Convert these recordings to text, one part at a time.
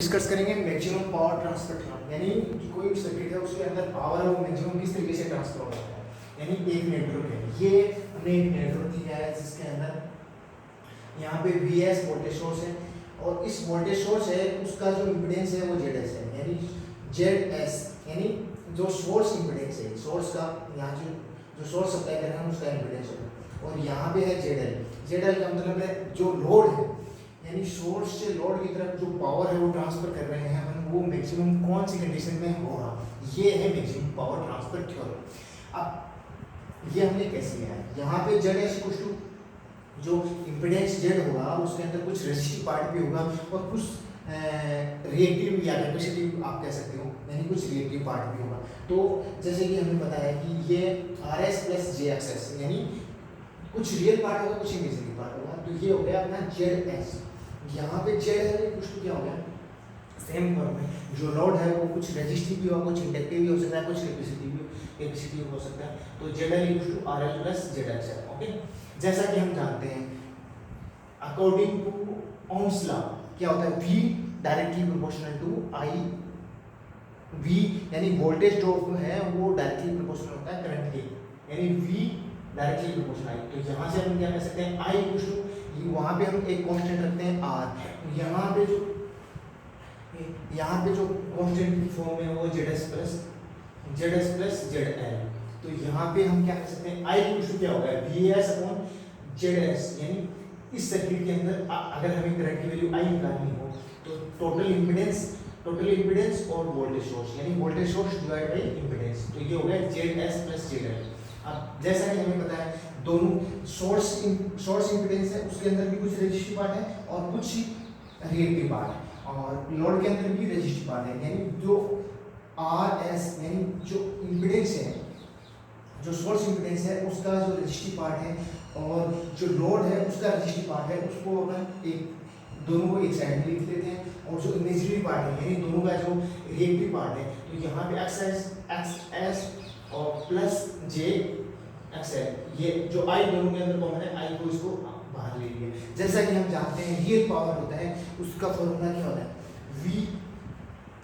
Discuss करेंगे maximum power transfer theorem, यानी कि कोई सर्किट है उसके अंदर पावर है वो मैक्सिमम किस तरीके से ट्रांसफर होता है। यानी एक नेटवर्क है, ये हमने एक नेटवर्क दिया है जिसके अंदर यहाँ पे Vs वोल्टेज सोर्स है और इस वोल्टेज सोर्स है उसका जो इम्पीडेंस है वो Zs है, यानी Zs यानी जो सोर्स इम्पीडेंस है, सोर्स का यहाँ जो सोर्स सप्लाई कर रहे हैं उसका इम्पीडेंस है। और यहाँ पे है ZL का मतलब है जो लोड है, यानी सोर्स से लोड की तरफ जो पावर है वो ट्रांसफर कर रहे हैं हम, वो मैक्सिमम कौन सी कंडीशन में होगा, ये है मैक्सिमम पावर ट्रांसफर थ्योरम। अब ये हमने कैसे लिया है, यहाँ पे Zs कुछ टू जो इम्पीडेंस Z होगा उसके अंदर कुछ रेजिस्टिव पार्ट भी होगा और कुछ रिएक्टिव या कैपेसिटिव आप कह सकते हो, यानी कुछ रिएक्टिव पार्ट भी होगा। तो जैसे कि हमने बताया कि ये Rs प्लस JXs यानी कुछ रियल पार्ट होगा कुछ इमेजिनरी पार्ट होगा, तो ये हो गया अपना Zs। यहाँ पे Z है कुछ तो क्या हो गया सेम फॉर्म में, जो लोड है वो कुछ रेजिस्टिव भी होगा कुछ इंडक्टिव भी हो सकता है कुछ कैपेसिटिव हो सकता है। तो ZL इक्वल टू RL प्लस ZX है। ओके, जैसा कि हम जानते हैं अकॉर्डिंग टू ओम्स लॉ क्या होता है, V directly proportional to I, V यानी वोल्टेज ड्रॉप है वो डायरेक्टली प्रोपोर्शनल होता है करंट के, यानी V डायरेक्टली प्रोपोर्शनल I। तो यहाँ से हम क्या कर सकते हैं, I इक्वल टू वहाँ पे हम एक कांस्टेंट रखते हैं R, यहाँ पे जो कांस्टेंट फॉर्म है वो ZS प्लस ZL। तो यहाँ पे हम क्या कर सकते हैं, I इक्वल टू क्या होगा VS अपॉन ZS, यानी इस सर्किट के अंदर अगर हमें करंट की वैल्यू I निकालनी हो तो टोटल इम्पीडेंस और वोल्टेज सोर्स यानी voltage source divide by impedance, तो ये हो गया ZS प्लस ZL। अब जैसा कि हमें पता है दोनों सोर्स इम्पीडेंस है उसके अंदर भी कुछ रेजिस्टिव पार्ट है और कुछ रिएक्टिव पार्ट है, और लोड के अंदर भी रेजिस्टिव पार्ट है, यानी जो RS यानी जो इम्पीडेंस है जो सोर्स इम्पीडेंस है उसका जो रेजिस्टिव पार्ट है और जो लोड है उसका रेजिस्टिव पार्ट है, उसको अपन एक दोनों को एक साइड में लिख लेते हैं। और जो इमेजिनरी पार्ट है यानी दोनों का जो रिएक्टिव पार्ट है, तो यहाँ पे XS और प्लस JXL, ये जो I दोनों के अंदर कॉमन है I को इसको बाहर ले लिया। जैसा कि हम जानते हैं रियल पावर होता है उसका फॉर्मूला क्या होता है, V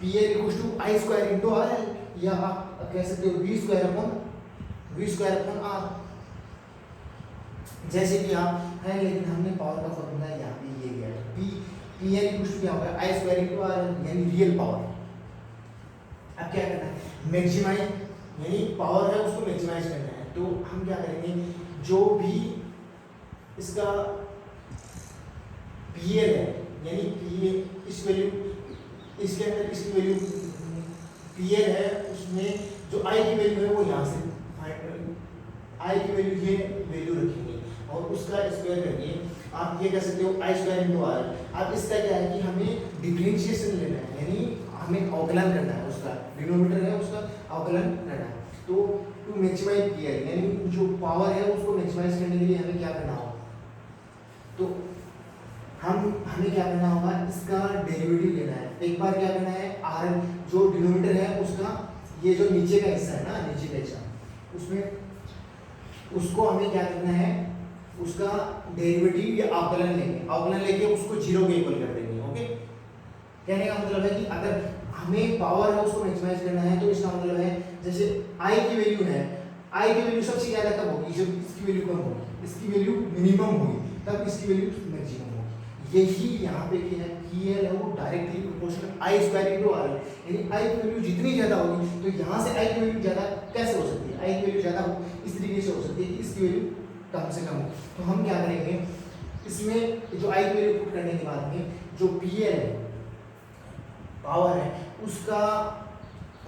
PL equal to I square into RL, या आप कह सकते हो V स्क्वायर अपॉन R, जैसे कि आप है, लेकिन हमने पावर का फॉर्मूला यहाँ पे ये लिया है PL इक्वल टू क्या होगा I स्क्वायर इनटू RL यानी रियल पावर। अब क्या करना है, मैक्सिमाइज यानी पावर है उसको मैक्सिमाइज करना है, तो हम क्या करेंगे जो भी इसका PL है यानी PL इस वैल्यू इसके अंदर इसकी वैल्यू PL है उसमें जो I की वैल्यू है वो यहाँ से I की वैल्यू ये वैल्यू रखेंगे और उसका स्क्वायर करके आप ये कह सकते हो I स्क्वायर इनटू RL। अब इसका क्या है कि हमें डिफरेंशिएशन लेना है, यानी हमें अवकलन करना है, उसका डिनोमिनेटर है उसका अवकलन करना है। तो टू मैक्सिमाइज PL यानी जो पावर है उसको मैक्सिमाइज करने के लिए हमें क्या करना होगा, तो हमें क्या करना होगा, इसका डेरिवेटिव लेना है। एक बार क्या करना है RL जो डिनोमिनेटर है उसका ये जो नीचे का हिस्सा है ना, नीचे का हिस्सा उसमें उसको हमें क्या करना है, उसका डेरिवेटिव या अवकलन लेके उसको जीरो के इक्वल कर देंगे। ओके, कहने का मतलब है कि अगर हमें पावर है उसको मैक्सिमाइज करना है तो इसका मतलब है जैसे I की वैल्यू है, I की वैल्यू सबसे ज़्यादा तब होगी जब इसकी वैल्यू कम होगी, इसकी वैल्यू मिनिमम होगी तब इसकी वैल्यू मैक्सिमम होगी। यही यहाँ पे क्या है PL है वो directly proportional I square into RL, यानी I की वैल्यू जितनी ज़्यादा होगी तो यहाँ से I की वैल्यू ज़्यादा कैसे हो सकती है, I की वैल्यू ज़्यादा हो इस तरीके से हो सकती है कि इसकी वैल्यू कम से कम हो। तो हम क्या करेंगे इसमें जो I की वैल्यू पुट करने के बाद में जो PL है पावर है उसका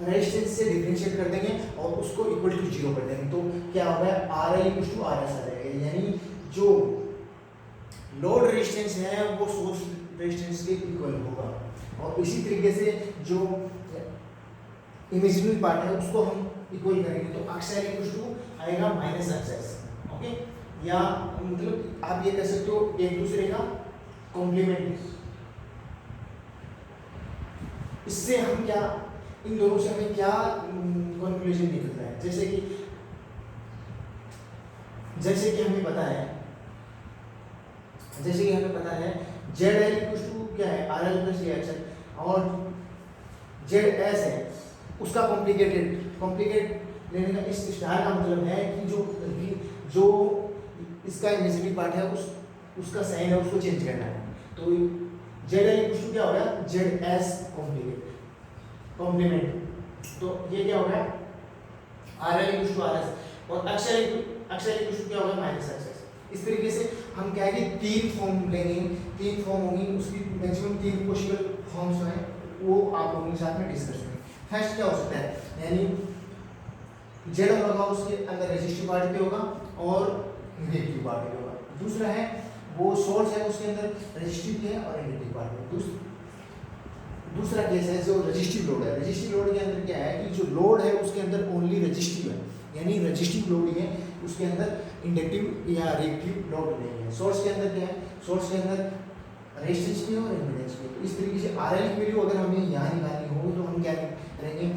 रेजिस्टेंस से डिफरेंशिएट कर देंगे और उसको इक्वल टू जीरो कर देंगे, तो क्या होगा RL इक्वल टू RS आ जाएगा, यानी जो लोड रेजिस्टेंस है वो सोर्स रेजिस्टेंस के इक्वल होगा। और इसी तरीके से जो इमेजिनरी पार्ट है उसको हम इक्वल करेंगे, तो XL इक्वल टू आएगा माइनस XS। ओके, या मतलब आप ये कह सकते हो एक दूसरे का कॉम्प्लीमेंट। इससे हम क्या इन दोनों से हमें क्या कंक्लूजन निकलता है, जैसे कि हमें पता है ZL इक्वल टू क्या है RL प्लस JXL। और जेड एस है उसका कॉम्प्लिकेट लेने का इस स्टार का मतलब है कि जो इसका इमेजिनरी पार्ट है उसका साइन है उसको चेंज करना है। तो जेड एल इक्वल टू क्या हो गया, जेड एस कॉम्प्लीमेंट। तो ये क्या हो गया, R L equal to R S और अक्षर इक्वल टू क्या हो गया, माइनस एक्स एस। इस तरीके से हम क्या है कि तीन फॉर्म लेंगे, तीन फॉर्म होंगी, उसकी मैक्सिमम तीन पॉसिबल फॉर्म्स हैं वो आप लोगों के साथ में डिस्कस करेंगे। फर्स्ट क्या हो सकता है, यानी जेड होगा उसके अंदर रेजिस्टिव पार्ट पे होगा और नेगेटिव पार्ट पे होगा। दूसरा है वो सोर्स है उसके अंदर रेजिस्टिव है और नेगेटिव पार्ट है। दूसरा केस है जो रेजिस्टिव लोड है। रेजिस्टिव लोड के अंदर क्या है कि जो लोड है उसके अंदर ओनली रेजिस्टिव है, यानी रेजिस्टिव लोड ही है, उसके अंदर इंडक्टिव या रिएक्टिव लोड नहीं है। सोर्स के अंदर क्या है, सोर्स के अंदर रेजिस्टेंस भी और इम्पीडेंस भी। तो इस तरीके से आरएल की वैल्यू अगर हमें यहाँ निकालनी हो तो हम क्या करेंगे,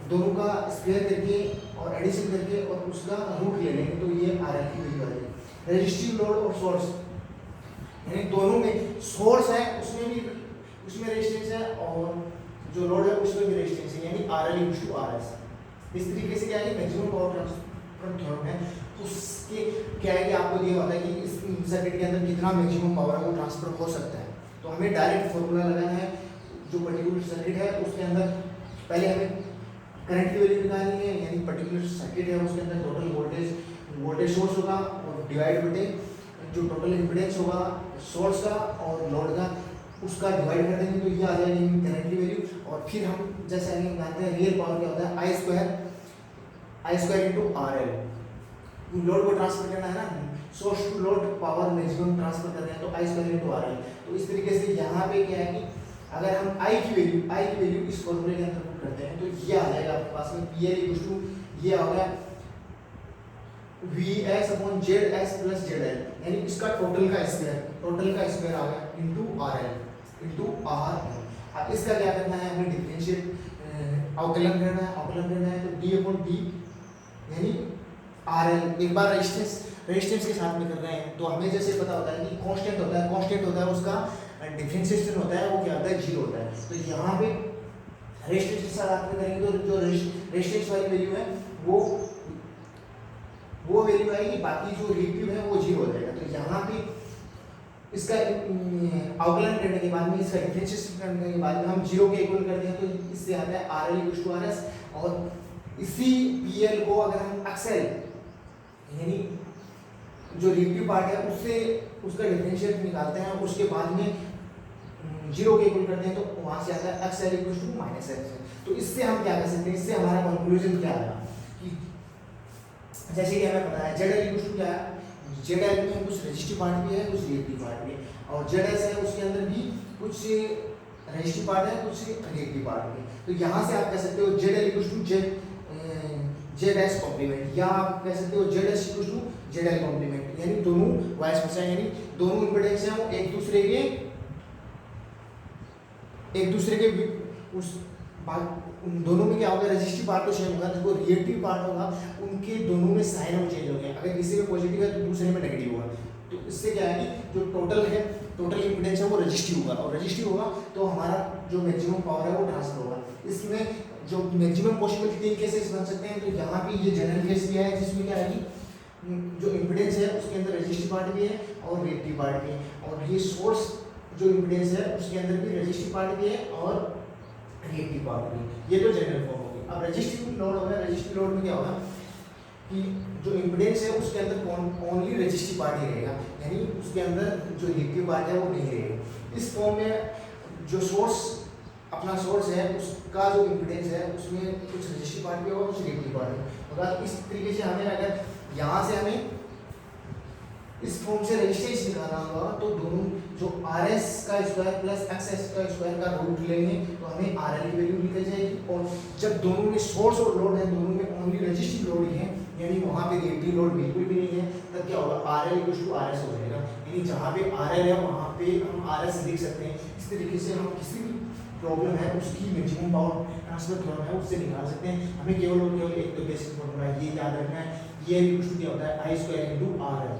दोनों का स्क्वायर करके और एडिशन करके और उसका रूट ले लेंगे तो ये आरएल की वैल्यू आ जाएगी। रेजिस्टिव लोड और सोर्स यानी दोनों में सोर्स है उसमें रेजिस्टेंस है और जो लोड है उसमें भी रेजिस्टेंस है, यानी आरएल इक्वल टू आरएस। इस तरीके से क्या है, मैक्सिमम पावर ट्रांसफर थ्योरम है उसके क्या है कि आपको ये होता है कि इस सर्किट के अंदर कितना मैक्सिमम पावर है वो ट्रांसफर हो सकता है। तो हमें डायरेक्ट फॉर्मूला लगाना है जो पर्टिकुलर सर्किट है उसके अंदर। पहले हमें करंट की वैल्यू निकालनी है, यानी पर्टिकुलर सर्किट है उसके अंदर टोटल वोल्टेज सोर्स होगा और डिवाइड बटे जो टोटल इम्पीडेंस होगा सोर्स का और लोड का उसका डिवाइड कर देंगे तो ये आ जाएगी करंट की वैल्यू। और फिर हम जैसे हम जानते हैं रियल पावर क्या होता है, I square into R L. Load को ट्रांसफर करना है ना, source to load power maximum transfer कर रहे हैं तो I square into R L. तो इस तरीके से यहाँ पे क्या है कि अगर हम आई की वैल्यू इस फॉर्मूले के अंदर पुट करते हैं तो ये आ जाएगा आपके पास में पी एल इक्वल टू ये आ गया V S upon Z S plus Z L, यानी इसका टोटल का स्क्वायर आ गया into R L into R L. अब इसका क्या करना है, हमें डिफरेंशिएट अवकलन करना है तो डी अपॉन डी यानी आर एल। एक बार रेजिस्टेंस के साथ में कर रहे हैं तो हमें जैसे पता होता है कि कांस्टेंट होता है उसका डिफरेंशिएशन होता है वो क्या होता है, जीरो होता है। तो यहाँ पे रेजिस्टेंस के साथ में करेंगे तो जो रेजिस्टेंस वाली वैल्यू है वो वैल्यू आएगी, बाकी जो रिएक्टिव है वो जीरो हो जाएगा। तो यहाँ पे इसका अवकलन करने के बाद में इसका डिफरेंशिएशन करने के बाद में हम जीरो के इक्वल करते हैं तो इससे आता है R L equal to R S. और इसी पी एल को अगर हम एक्सएल यानी जो रिएक्टिव पार्ट है उससे उसका डिफरेंशिएट निकालते हैं उसके बाद में जीरो के इक्वल करते हैं तो वहाँ से आता है XL equal to minus X. तो इससे हम क्या कर सकते हैं, इससे हमारा कंक्लूजन क्या आएगा कि जैसे कि हमें पता है जेड एल इक्वल टू क्या है, जेड एल में कुछ रेजिस्टिव पार्ट भी है कुछ रिएक्टिव पार्ट भी है और जेड एस है उसके अंदर भी कुछ रेजिस्टिव पार्ट है कुछ रिएक्टिव पार्ट भी। तो यहाँ से आप कह सकते हो Z L equal to Z S complement, या आप कह सकते हो Z S equal to Z L complement, यानी दोनों वाइस वर्सा यानी दोनों इंपीडेंस हैं वो एक दूसरे के उस उन दोनों में क्या होगा, रेजिस्टिव पार्ट तो सेम होगा, जो रिएक्टिव पार्ट होगा उनके दोनों में साइन में चेंज हो गया। अगर किसी में पॉजिटिव है तो दूसरे में नेगेटिव होगा। तो इससे क्या है कि जो टोटल इंपीडेंस है वो रेजिस्टिव होगा और रेजिस्टिव होगा तो हमारा जो मैक्सिमम पावर है वो ट्रांसफर होगा। इसमें जो मैक्सिमम पॉसिबल तीन केसेस बन सकते हैं। तो यहाँ पे ये जनरल केस भी है जिसमें क्या है कि जो इम्पीडेंस है उसके अंदर रेजिस्टिव पार्ट भी है और रिएक्टिव पार्ट भी है, और ये सोर्स जो इम्पीडेंस है उसके अंदर भी रेजिस्टिव पार्ट भी है और रिएक्टिव पार्ट भी। ये तो जनरल फॉर्म होगी। अब रेजिस्टिव लोड होगा, रेजिस्टिव लोड में क्या होगा कि जो इम्पीडेंस है उसके अंदर ओनली रेजिस्टिव पार्ट ही रहेगा, यानी उसके अंदर जो रिएक्टिव पार्ट है वो नहीं रहेगा। इस फॉर्म में जो अपना सोर्स है उसका जो इम्पीडेंस है उसमें कुछ रेजिस्टिव पार्ट भी होगा कुछ रिएक्टिव पार्ट होगा। इस तरीके से हमें अगर यहाँ से हमें इस फॉर्म से रेजिस्टेंस निकालना होगा तो दोनों जो आर एस का स्क्वायर प्लस एक्स एस का स्क्वायर का रूट लेंगे तो हमें आर एल की वैल्यू निकल जाएगी। और जब दोनों में सोर्स और लोड है दोनों में ओनली रेजिस्टिव लोड ही है, यानी वहाँ पे रिएक्टिव लोड बिल्कुल भी नहीं है, तब क्या होगा R L equal to R S हो जाएगा। यानी जहाँ पे आर एल है वहाँ पे हम आर एस लिख सकते हैं। इस तरीके से हम किसी भी प्रॉब्लम है उसकी मैक्सिमम पावर ट्रांसफर थ्योरम है उससे निकाल सकते हैं। हमें केवल और केवल एक तो बेसिक फॉर्मूला ये याद रखना है, ये इक्वल टू क्या होता है I square into R L.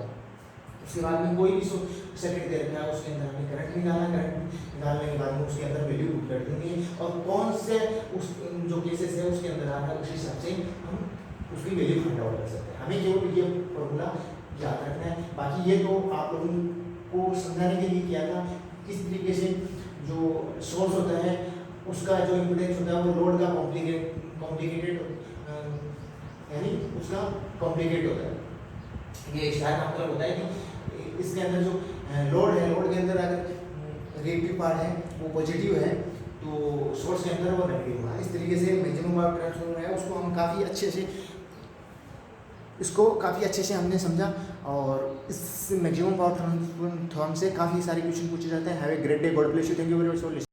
उसके बाद में कोई भी सर्किट दे रखा है उसके अंदर हमें करंट निकालना, करंट निकालने के बाद में उसके अंदर वैल्यू पुट कर देंगे और कौन से उस जो केसेस है उसके अंदर आ रहा है उस हिसाब से हम उसकी वैल्यू फाइंड आउट कर सकते हैं। हमें केवल ये फॉर्मूला याद रखना है। बाकी ये तो आप लोगों को समझाने के लिए किया था किस तरीके से जो सोर्स होता है उसका जो इम्पीडेंस होता है वो लोड का कॉम्प्लिकेटेड यानी उसका कॉम्प्लिकेट होता है। ये स्टार का मतलब होता है कि इसके अंदर जो लोड है, लोड के अंदर अगर रिएक्टिव पार्ट है वो पॉजिटिव है तो सोर्स के अंदर वो नेगेटिव होगा। इस तरीके से मैक्सिमम पावर ट्रांसफार्मर है उसको हम काफ़ी अच्छे से हमने समझा और इस मैक्सिमम पावर ट्रांसफार्मर से काफ़ी सारे क्वेश्चन पूछे जाते हैं। Have a great day, God bless you, thank you very much for listening.